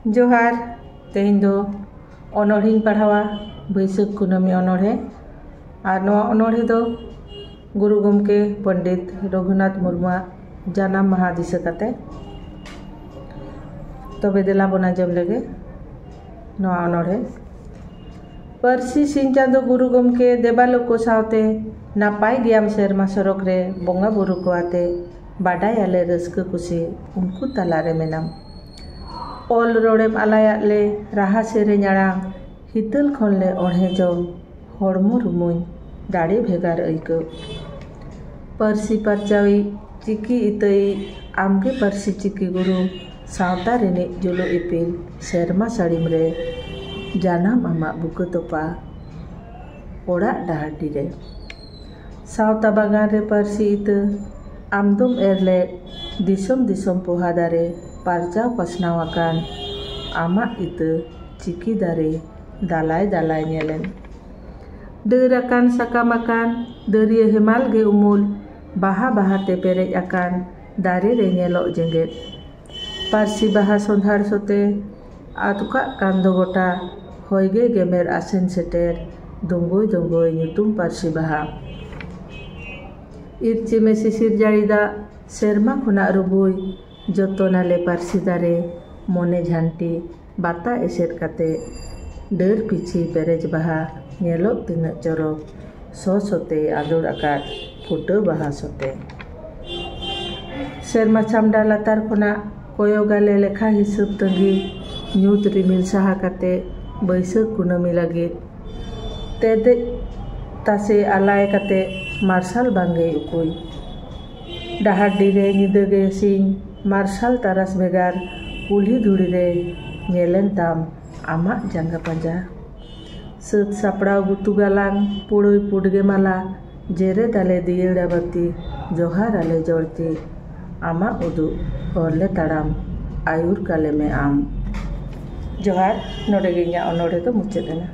जोहार तेहन दो अनोढ़ी पढ़ावा बैसाख कुनामी अनोढ़े और नवा अनोढ़े दो गुरु गमके पंडित रघुनाथ मुर्मू जानाम माहा दिशा काते तबे देला बना जम लगे नवा अनोढ़े पारसी सिंह चांदो गुरु गमके देबालोक को सावते नापाय गियाम सेरमा सरक रे बंगा बुरु को आते बाडाय आले रस्क कुसी उनको तलारे मेनाम ऑल रोडेम आलायाले राहा सेरेñ आड़ांग हितल खनले ओढ़े जम हड़मो रुमुñ दाड़े भेगार ऐको पारसी परचावी चिकी इतई आमगे पारसी चिकी गुरु सावता रेने जुलो इपिल सेरमा साड़ीम रे जानाम आमा बुको तोपा ओड़ा डाहाटी रे सावता बागान रे पारसी इत आमदुम एरले दिसम दिसम पोहा दारे पारजाव पासनाव आकान आमा इत चिकी दारे दालाय दालाय नेलेन दर आकान साकाम आकान दरिया हेमाल गे उमुल बाहा बाहा ते पेरेज आकान दारे रे नेलो जेंगेत पारसी बाहा संधार सोते आतुका कांदो गोटा होयगे गेमेर आसेन सेटेर दंगोय दंगोय ᱧᱩᱛᱩᱢ पारसी बाहा इरची में सिसिर जाड़ीदा सेरमा खुना रुबुय जतनाले पारसी दारे मने झांटी बाता एसेर काते डर पिछी पेरेज बाहा नेलो तिना चरक सो सोते आदुर आकार फुटो बाहा सोते सेरमा चामडा लातार खुना कोयोगाले लेखा हिसाब तंगी ᱧᱩᱛ रिमिल साहा काते बैसाख कुनामी लगे तेदे तासे आलाय काते मार्शल बांगे उकुई डाहाडी रे निदगे सिंह मार्शल तारास भेगार कुल्ही धुड़ी रे नेलेन ताम आमा जांगा पंजा सत सापड़ाव गुतु गालांग पुड़ोय पुडगे माला जेरे दाले दियेड़ा बत्ती जोहार आले जोड़ती आमा उदु हरले ताड़ाम आयुर काले में आम जोहार नोड़े गे इᱧᱟᱹᱜ ᱚᱱᱚᱬᱦᱮ ᱫᱚ ᱢᱩᱪᱟᱹᱫ ᱮᱱᱟ।